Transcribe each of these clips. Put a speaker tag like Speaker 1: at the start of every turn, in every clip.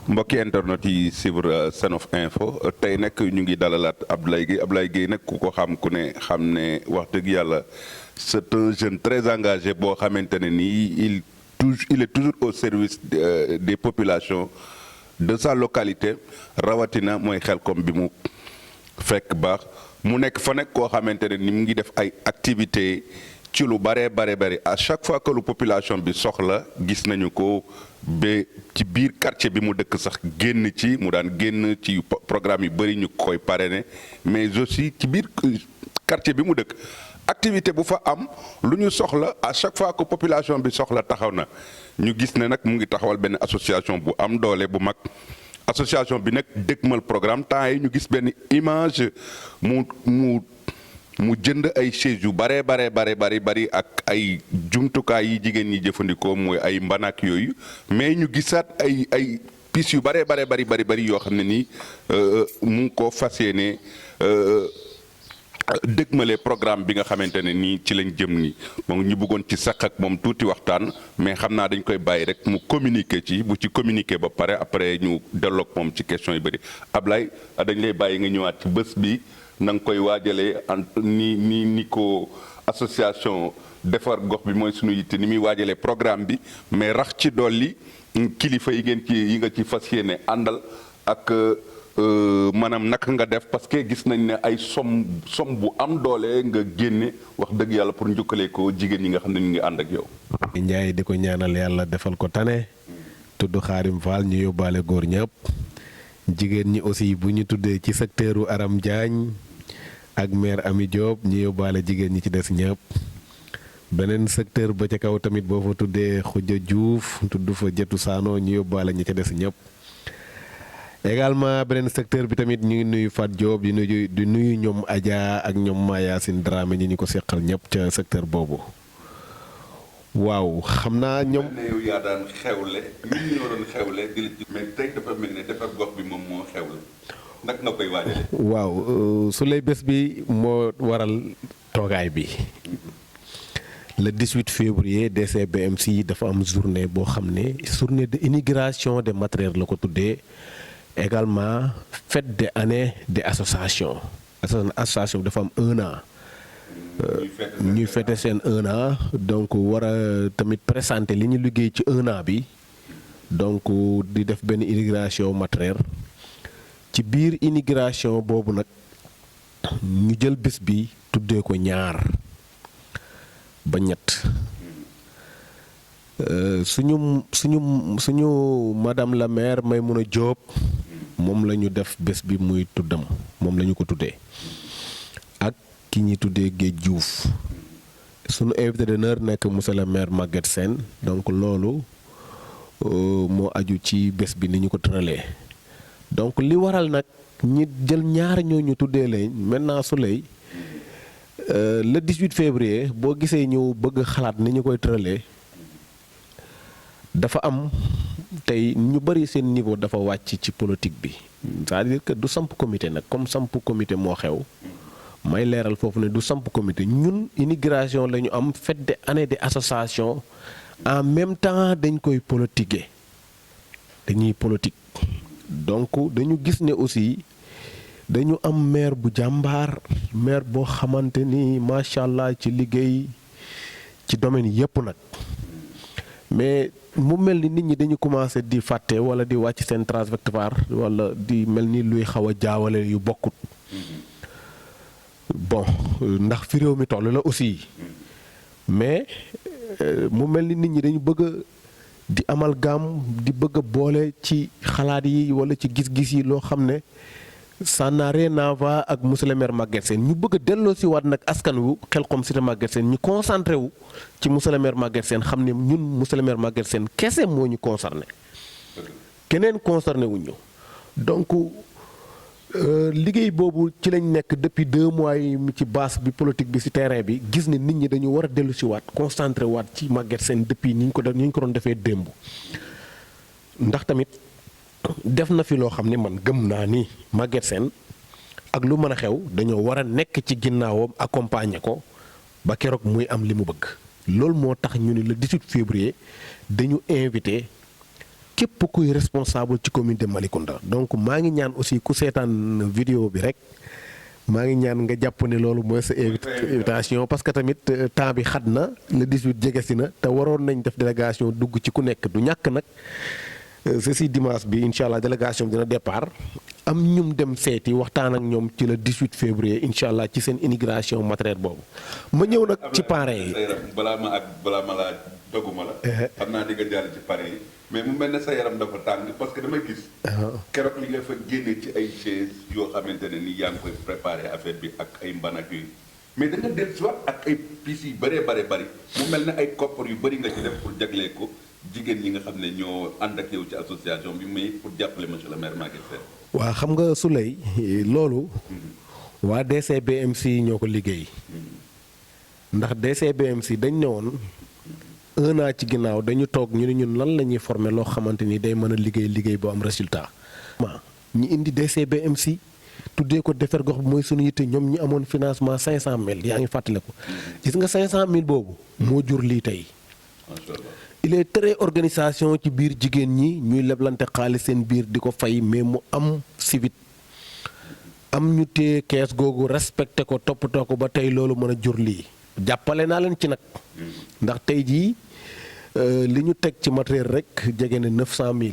Speaker 1: mbokki internet yi suivre Senfootball Info tey nag ñu ngi dalalaat Abdoulaye Gueye nag ku ko xam ku ne xam ne wax dëgg yàlla c'est un jeune très engagé boo xamante ne nii il est toujours au service des populations de sa localité rawatina mooy Xelcom bi mu fekk baax mu nekk fa nekk koo xamante ne ni mu ngi def ay activités ci lu bare à chaque fois que lu population bi soxla gis nañu ko ba ci biir quartier bi mu dëkk sax génn ci mu daan génn ci programme yu bëri ñu koy parrainer mais aussi ci biir quartier bi mu dëkk activité bu fa am lu ñu soxla à chaque fois que population bi soxla taxaw na ñu gis ne nag mu ngi taxawal benn association bu am doole bu mag association bi nag dëkkmal programme temps yi ñu gis benn image mu jënd ay chaise yu bari ak ay jumtukaay yi jigéen ñi jëfandikoo mooy ay mbanak yooyu mais ñu gisaat ay pièces yu bari yoo xam ne nii mu ngi ko fas yéene dëgmale programme bi nga xamante ne nii ci lañ jëm ni moom ñu bëggoon ci saq ak moom tuuti waxtaan mais xam naa dañ koy bàyyi rek mu communiquer ci bu ci communiquer ba pare après ñu delloog moom ci question yu bëri Ablaye dañ lay bàyyi nga ñëwaat ci bés bi na nga koy waajalee ni ko association defar gox bi mooy sunu yitte ni muy waajalee programme bi mais rax ci dolli kilifa yi nga ci fas yéene àndal ak maanaam naka nga def parce que gis nañ ne ay som bu am doole nga génne wax dëgg yàlla pour njukkalee ko jigéen ñi nga xam ne ñu ngi ànd ak yow.
Speaker 2: Njaay di ko ñaanal yàlla defal ko tane tudd Xaarim Fall ñu yóbbaale góor ñëpp jigéen ñi aussi bu ñu tuddee ci secteuru Aram Diagne ak maire Ami Diop ñu yóbbaale jigéen ñi ci des ñëpp beneen secteur ba ca kaw tamit boo fa tuddee Khoudia Diouf tudd fa Jëtu Saano ñu yóbbaale ñi ca des ñëpp également beneen secteur bi tamit ñu ngi nuyu Fat Diop di nuyu ñoom Adja ak ñoom Mayacine Dramé ñi ñu ko seqal ñëpp ca secteur boobu waaw xam naa ñoom.
Speaker 1: yow yaa daan xewle ñun ñoo doon xewle mais tey dafa mel ne defar gox bi moom moo xewle nag nga koy waajale.
Speaker 2: waaw su lay bés bi moo waral toogaay bi le 18 février DCBMC dafa am journée boo xam ne journée de inauguration des matériels la ko tuddee également fête des années des associations association bi dafa am 1 an. ñuy fête seen 1 an donc war a tamit présenter li ñu liggéey ci 1 an bi donc di def benn inauguration matériel ci biir inauguration boobu nag ñu jël bés bi tuddee ko ñaar ba ñett suñu madame la maire Maymouna Diop moom la ñu def bés bi muy tuddam moom la ñu ko tuddee ak ki ñuy tuddee Géej Diouf sunu invité d'honneur nekk monsieur le maire Maguette Sène donc loolu moo aju ci bés bi ni ñu ko tëralee donc li waral nag ñi jël ñaar ñooñu tuddee leen maintenant su lay le 18 février boo gisee ñu bëgg xalaat ni ñu koy tëralee dafa am tey ñu bari seen niveau dafa wàcc ci politique bi c'est-à-dire que du samp comité nag comme samp comité moo xew may leeral foofu ne du samp comité ñun inauguration la ñu am fête des années des associations en même temps dañ koy politiquer dañuy politique donc dañu gis ne aussi dañu am maire bu jàmbaar maire boo xamante ni macha allah ci liggéey ci domaine yépp nag mais mu mel ni nit ñi dañu commencé di fàtte wala di wàcc seen trajectoire wala di mel ni luy xaw a jaawale yu bokkut bon ndax fi réew mi toll la aussi mais mu mel ni nit ñi dañu bëgg di amalgame di bëgg a boole ci xalaat yi wala ci gis-gis yi loo xam ne ça n'a rien à voir ak monsieur le maire Maguette Sène ñu bëgg a delloo si waat nag askan wu Xelcom cité Maguette Sène ñu concentré wu ci monsieur le maire Maguette Sène xam ne ñun monsieur le maire Maguette Sène kese moo ñu concerné keneen concerné wu ñu donc liggéey boobu ci lañ nekk depuis 2 mois yi ci base bi politique bi ci terrain bi gis ne nit ñi dañu war a dellu si waat concentré waat ci Maguette Sène depuis ni ñu ko doon defee démb ndax tamit def na fi loo xam ne man gëm naa ni Maguette Sène ak lu mën a xew dañoo war a nekk ci ginnaawam accompagner ko ba keroog muy am li mu bëgg loolu moo tax ñu ne le 18 février dañu invité képp kuy responsable ci commune de Malicounda. donc maa ngi ñaan aussi ku seetaan vidéo bi rek maa ngi ñaan nga jàpp ne loolu mooy sa invitation parce que tamit temps bi xat na le 18 jege si na te waroon nañ def délégation dugg ci ku nekk du ñàkk nag ceci dimanche bi incha allah délégation bi dina départ am ñum dem seeti waxtaan ak ñoom ci le 18 février incha allah ci seen immigration matériel boobu ma ñëw nag ci parrain yi.
Speaker 1: balaa ma laa doguma la. xam naa di nga jàll ci parrain yi mais mu mel ne sa yaram dafa tàng parce que damay gis. keroog li nga fa génne ci ay chaise yoo xamante ne ni yaa ngi koy préparé affaire bi ak ay mbanak yooyu mais da nga dellusiwaat ak ay piis yu bëree bëri mu mel ne ay koppar yu bëri nga ci def pour jaglee ko jigéen ñi nga xam ne ñoo ànd ak yow ci association bi mais pour jàppale monsieur le maire Maguette Sène. waaw
Speaker 2: xam nga Souley loolu. waa DCBMC ñoo ko liggéey. ndax DCBMC dañ ne woon. un an ci ginnaaw dañu toog ñu ne ñun lan la ñuy former loo xamante ni day mën a liggéey bu am résultat. ñu indi DCBMC tuddee ko defar gox bi mooy suñu yitte ñoom ñu amoon financement 500000 yaa ngi fàttale ko. gis nga 500000 boobu. moo jur lii tey. il est très organisation ci biir jigéen ñi ñuy leblante xaalis seen biir di ko fay mais mu am civique am ñu téye kees googu respecté ko toppatoo ko ba tey loolu mën a jur lii. jàppale naa leen ci nag. ndax tey jii. li ñu teg ci matériel rek jege na 900000.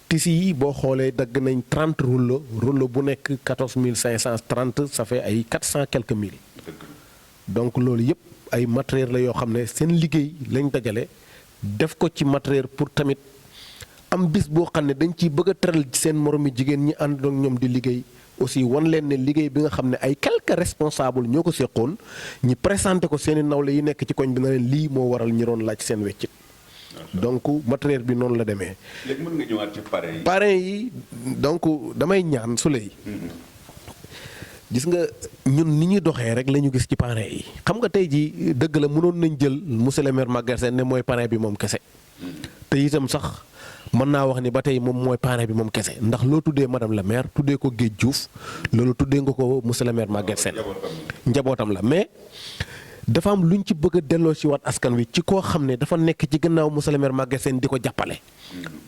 Speaker 2: tissu yi boo xoolee dagg nañ 30 rouleau bu nekk 14530 ça fait ay 400 quelques mille. donc loolu yëpp ay matériel la yoo xam ne seen liggéey lañ dajale def ko ci matériel pour tamit am bis boo xam ne dañ ciy bëgg a teral seen moromi jigéen ñi ànd ak ñoom di liggéey. aussi wan leen ne liggéey bi nga xam ne ay quelques responsables ñoo ko seqoon ñi présenté ko seeni nawle yi nekk ci koñ bi na leen lii moo waral ñi doon laaj seen weccit. donc matériel bi noonu la demee.
Speaker 1: léegi mën nga ñëwaat ci parrain yi.
Speaker 2: parrain yi donc damay ñaan Souley. gis nga ñun ni ñuy doxee rek la ñu gis ci parrain yi. xam nga tey jii dëgg la mënoon nañ jël monsieur le maire Maguette Sène ne mooy parrain bi moom kese. te itam sax. mën naa wax ni ba tey moom mooy parrain bi moom kese ndax loo tuddee madame la maire tuddee ko Géej Diouf loolu tuddee nga ko monsieur le maire Maguette Sène njabootam la mais dafa am lu ñu ci bëgg a delloo si waat askan wi ci koo xam ne dafa nekk ci gannaaw monsieur le maire Maguette Sène di ko jàppale.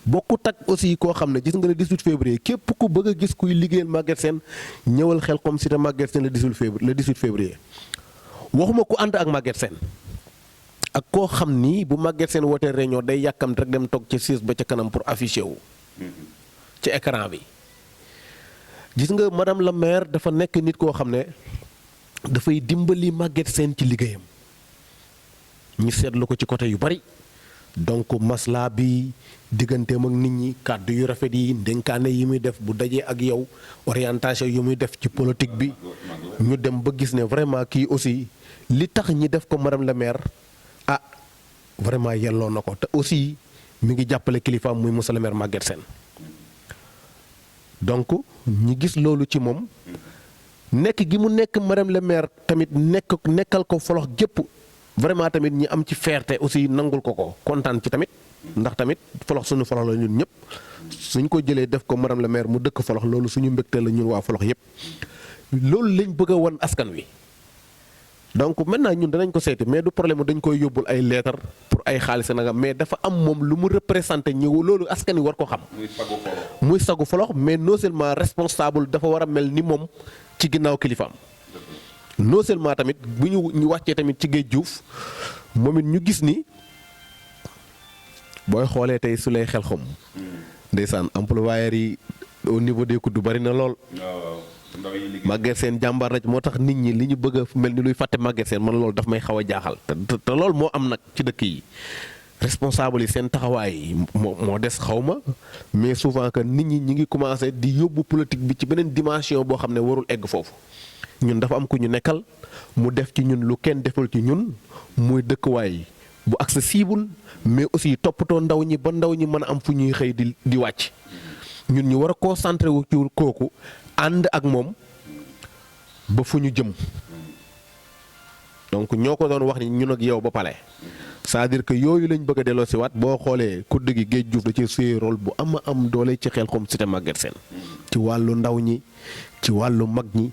Speaker 2: bokkut ak aussi koo xam ne gis nga le 18 février képp ku bëgg a gis kuy liggéeyal Maguette Sène ñëwal Xelcom cité Maguette Sène le 18 février waxuma ku ànd ak Maguette Sène ak koo xam ni bu Maguette Sène wootee réunion day yàkkamte rek dem toog ci siis ba ca kanam pour afficher wu. ci écran bi. gis nga madame la maire dafa nekk nit koo xam ne dafay dimbali Maguette Sène ci liggéeyam ñu seetlu ko ci côté yu bari donc masla bi digganteem ak nit ñi kàddu yu rafet yi ndénkaane yi muy def bu dajee ak yow orientation yu muy def ci politique bi ñu dem ba gis ne vraiment kii aussi li tax ñi def ko madame la maire. ah vraiment yelloo na ko te aussi mi ngi jàppale kilifaam muy monsieur le maire Maguette Sène donc ñi gis loolu ci moom nekk gi mu nekk madame le maire tamit nekkal ko folox gépp vraiment tamit ñi am ci fierté aussi nangul ko kontaan ci tamit ndax tamit folox suñu folox la ñun ñëpp suñ ko jëlee def ko madame le maire mu dëkk folox loolu suñu mbégte la ñun waa folox yëpp loolu lañ bëgg a wan askan wi. donc maintenant ñun danañ ko seeti mais du problème dañ koy yóbbul ay lettre pour ay xaalis nagam mais dafa am moom lu mu représenté ñëw loolu askan wi war ko xam. muy sagu folox mais non seulement responsable dafa war a mel ni moom ci ginnaaw kilifaam. non seulement tamit bu ñu wàccee tamit ci Géej Diouf moom it ñu gis ni booy xoolee tey su lay Xelcom. ndeysaan employeurs yi au niveau des kudd bari na lool. Maguette Sène jàmbaar na moo tax nit ñi li ñu bëgg a mel ni luy fàtte Maguette Sène man loolu daf may xaw a jaaxal te loolu moo am nag ci dëkk yi responsable yi seen taxawaay moo des xaw ma mais souvent que nit ñi ngi commencé di yóbbu politique bi ci beneen dimension boo xam ne warul egg foofu ñun dafa am ku ñu nekkal mu def ci ñun lu kenn deful ci ñun muy dëkkuwaay bu accessible mais aussi toppatoo ndaw ñi ba ndaw ñi mën a am fu ñuy xëy di wàcc ñun ñu war a concentré wu ci kooku ànd ak moom ba fu ñu jëm donc ñoo ko doon wax ni ñun ak yow ba pale c'est-à-dire que yooyu lañ bëgg a delloo si waat boo xoolee kudd gi Géej Diouf da ci suyee rôle bu am doole ci Xelcom cité Maguette Sène ci wàllu ndaw ñi ci wàllu mag ñi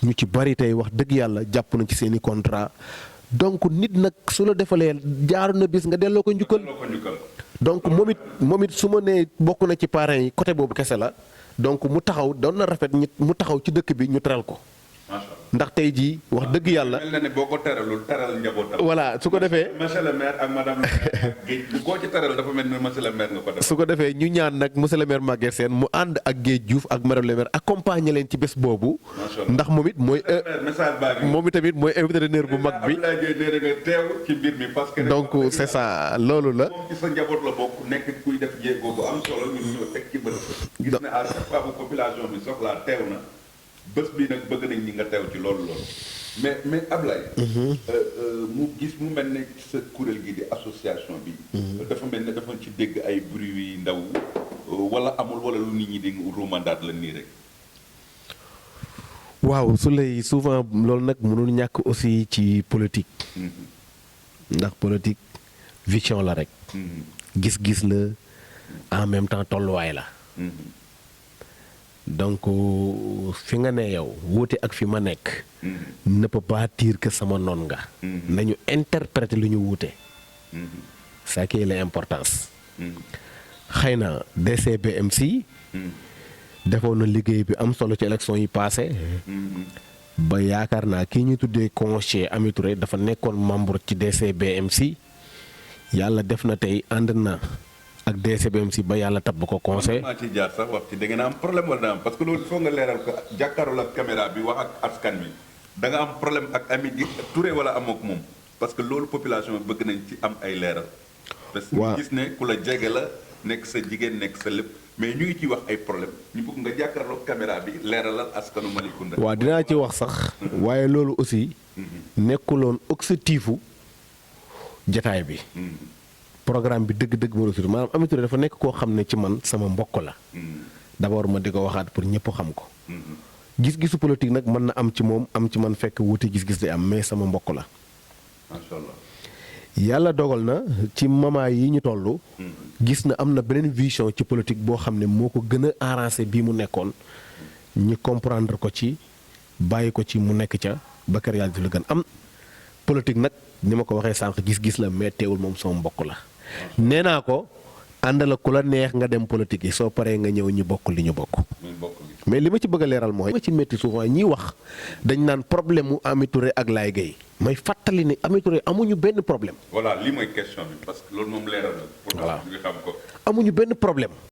Speaker 2: ñu ci bari tey wax dëgg yàlla jàpp na ci seeni contrat donc nit nag su la defalee jaaru na bis nga delloo ko njukkal. donc moom it su ma nee bokk na ci parents yi côté boobu kese la donc mu taxaw doon na rafet mu taxaw ci dëkk bi ñu teral ko. ndax tey jii wax dëgg yàlla.
Speaker 1: mel na ne boo ko teralul teral njabootam.
Speaker 2: voilà su ko defee.
Speaker 1: monsieur le maire ak madame Géej boo ci teral dafa mel ni monsieur le maire nga ko def.
Speaker 2: su ko defee ñu ñaan nag monsieur le maire Maguette Sène mu ànd ak Géej Diouf ak madame le maire accompagner leen ci bés boobu. ndax moom it mooy. moom itamit mooy invité d'honneur bu mag bi.
Speaker 1: teew ci mbir mi parce que.
Speaker 2: donc c'est ça loolu la.
Speaker 1: moom ci sa njaboot la bokk nekk kuy def jéego bu am solo ñun ñoo teg ci bët. gis ne à chaque fois bu population bi soxlaa teew na. bés bii nag bëgg nañ ñi nga teew ci loolu mais Ablaye. mu gis mu mel ne sa kuréel gi di association bi. dafa mel ne dafa ci dégg ay bruit yi ndaw wala amul wala lu nit ñi di ruumandaat la nii rek.
Speaker 2: waaw su lay souvent loolu nag mënul ñàkk aussi ci politique. ndax politique vision la rek. gis-gis la en même temps tolluwaay la. donc fi nga ne yow wuute ak fi ma nekk. ne peut pas dire que sama noon nga. nañu interpréter lu ñu wuute. ça qui est l'importance. xëy na DCBMC. defoon na liggéey bi am solo ci élection yi passé ba yaakaar naa kii ñu tuddee conseiller Ami Touré dafa nekkoon membre ci DCBMC yàlla def na tey ànd na. ak DCBMC ba yàlla tabb ko conseil.
Speaker 1: maa ciy jaar sax wax ci da ngeen am problème wala da am parce que loolu foog nga leeral ko jàkkaarloo ak caméra bi wax ak askan wi da nga am problème ak Ami Touré wala amoo ak moom parce que loolu population bi bëgg nañ ci am ay leeral. parce que ñu gis ne ku la jege la nekk sa jigéen nekk sa lépp mais ñu ngi ciy wax ay problème ñu bëgg nga jàkkaarloo ak caméra bi leeralal askanu Malicounda.
Speaker 2: waaw dinaa ci wax sax. waaye loolu aussi. nekkuloon objectifu jataay bi. programme bi dëgg-dëgg moo réussir maanaam Ami Touré dafa nekk koo xam ne ci man sama mbokk la. d'abord ma di ko waxaat pour ñëpp xam ko. gis-gisu politique nag mën na am ci moom am ci man fekk wuute gis-gis day am mais sama mbokk la.
Speaker 1: macha allah.
Speaker 2: yàlla dogal na ci moment yi ñu toll. gis na am na beneen vision ci politique boo xam ne moo ko gën a arrangé bii mu nekkoon. ñi comprendre ko ci bàyyi ko ci mu nekk ca ba kër yàlla di lu gën am. politique nag ni ma ko waxee sànq gis-gis la mais teewul moom sama mbokk la. nee naa ko àndal ku la neex nga dem politique yi soo paree nga ñëw ñu bokk li ñu bokk. mais li ma ci bëgg a leeral mooy. li ma ci métti souvent ñiy wax dañ naan problème mu Ami Touré ak Laye Gueye may fàttali ne Ami Touré amuñu benn problème.
Speaker 1: voilà lii mooy question bi parce que loolu moom leeral la. pour nga xam ko.
Speaker 2: amuñu benn problème.